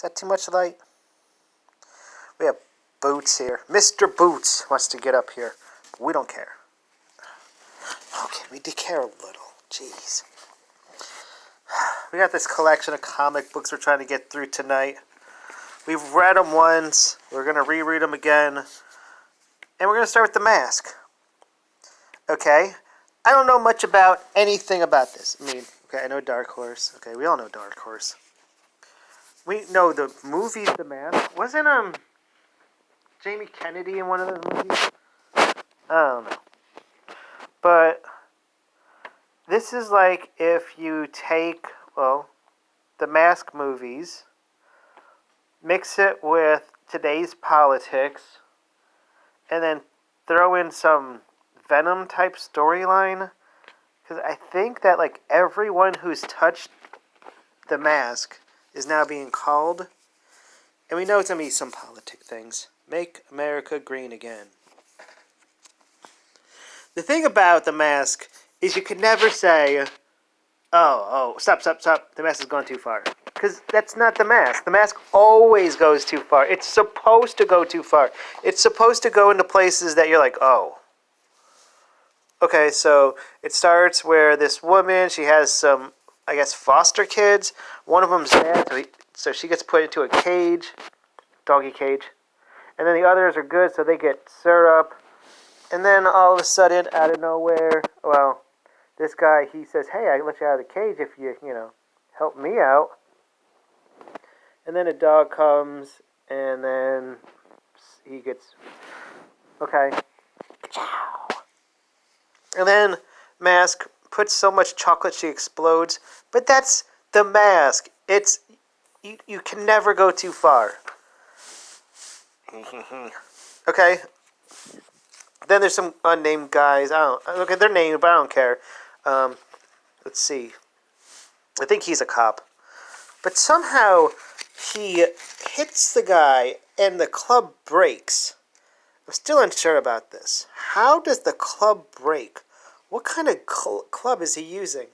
Is that too much light? We have Boots here. Mr. Boots wants to get up here. We don't care. Okay, we do care a little. Jeez. We got this collection of comic books we're trying to get through tonight. We've read them once. We're going to reread them again. And we're going to start with The Mask. Okay? I don't know much about anything about this. I mean, okay, I know Dark Horse. Okay, we all know Dark Horse. We know the movie The Mask. Wasn't Jamie Kennedy in one of those movies? I don't know. But this is like if you take, well, the Mask movies, mix it with today's politics, and then throw in some Venom type storyline. Because I think that like everyone who's touched the Mask is now being called. And we know it's going to be some politic things. Make America green again. The thing about the Mask is you can never say, oh, stop. The Mask has gone too far. Because that's not the Mask. The Mask always goes too far. It's supposed to go too far. It's supposed to go into places that you're like, oh. Okay, so it starts where this woman, she has some, I guess, foster kids. One of them's dead, so she gets put into a cage, doggy cage. And then the others are good, so they get syrup. And then all of a sudden, out of nowhere, well, this guy, he says, hey, I can let you out of the cage if you help me out. And then a dog comes, and then he gets, okay, ciao. And then Mask puts so much chocolate she explodes. But that's the Mask. It's, you can never go too far. Okay. Then there's some unnamed guys. Okay, they're named, but I don't care. Let's see. I think he's a cop. But somehow he hits the guy and the club breaks. I'm still unsure about this. How does the club break? What kind of club is he using?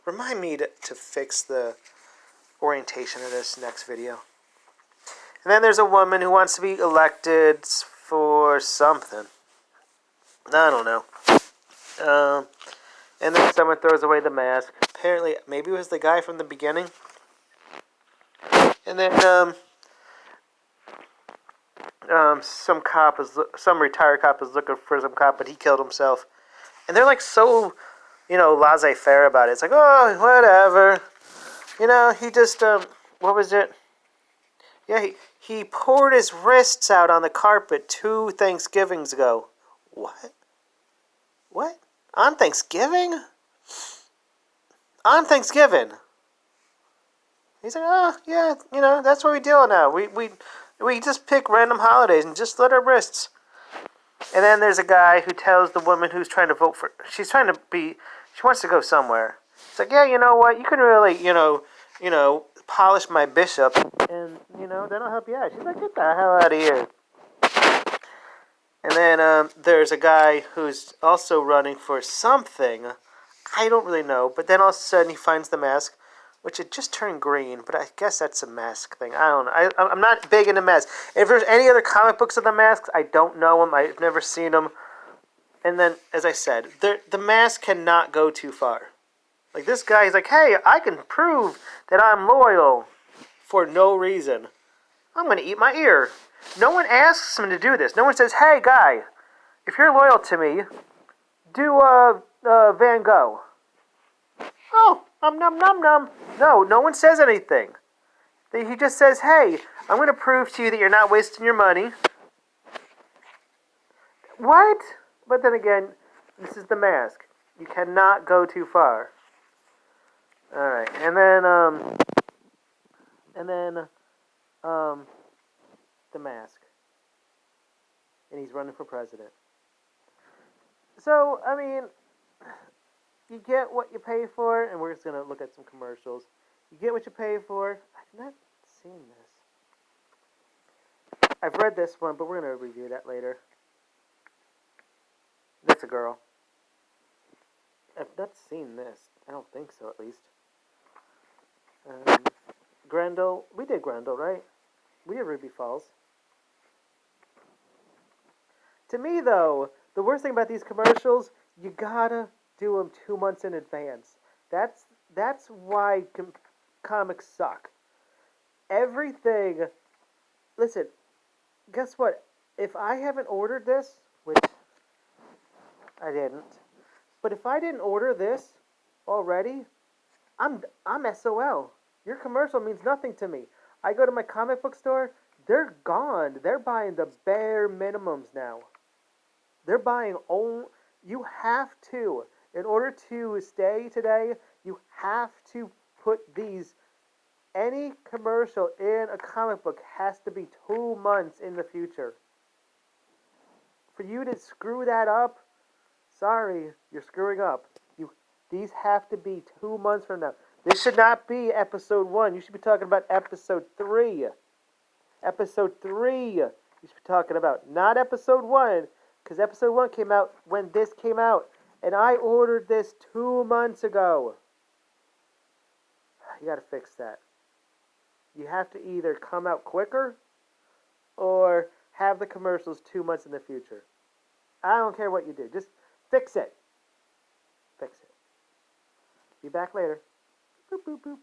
Remind me to fix the orientation of this next video. And then there's a woman who wants to be elected for something. I don't know. And then someone throws away the mask. Apparently, maybe it was the guy from the beginning. And then some retired cop is looking for some cop, but he killed himself. And they're like so, laissez-faire about it. It's like, oh, whatever. He just, what was it? Yeah, he poured his wrists out on the carpet 2 Thanksgivings ago. What? What? On Thanksgiving? On Thanksgiving. He's like, oh, yeah, that's what we do now. We just pick random holidays and just slit our wrists. And then there's a guy who tells the woman who's trying to vote for... she wants to go somewhere. It's like, yeah, you know what? You can really, polish my bishop. And, then I'll help you out. She's like, get the hell out of here. And then there's a guy who's also running for something. I don't really know. But then all of a sudden he finds the mask, which had just turned green. But I guess that's a mask thing. I don't know. I'm not big into masks. If there's any other comic books of the masks, I don't know them. I've never seen them. And then, as I said, the mask cannot go too far. Like this guy, he's like, hey, I can prove that I'm loyal for no reason. I'm going to eat my ear. No one asks him to do this. No one says, hey, guy, if you're loyal to me, do Van Gogh. Oh, num. No one says anything. He just says, hey, I'm going to prove to you that you're not wasting your money. What? But then again, this is the mask. You cannot go too far. Alright, and then the mask. And he's running for president. So, I mean, you get what you pay for, and we're just going to look at some commercials. You get what you pay for. I've not seen this. I've read this one, but we're going to review that later. That's a girl. I've not seen this. I don't think so, at least. Grendel. We did Grendel, right? We did Ruby Falls. To me, though, the worst thing about these commercials, you gotta do them 2 months in advance. That's that's why comics suck. Everything. Listen, guess what? If I haven't ordered this, which I didn't, but if I didn't order this already, I'm SOL. Your commercial means nothing to me. I go to my comic book store, they're gone. They're buying the bare minimums now. They're buying only. You have to, in order to stay today, you have to put these. Any commercial in a comic book has to be 2 months in the future. For you to screw that up, sorry, you're screwing up. These have to be 2 months from now. This should not be episode 1. You should be talking about episode 3. Episode 3 you should be talking about, not episode 1, because episode 1 came out when this came out, and I ordered this 2 months ago. You gotta fix that. You have to either come out quicker or have the commercials 2 months in the future. I don't care what you do. Just fix it. Fix it. Be back later. Boop, boop, boop.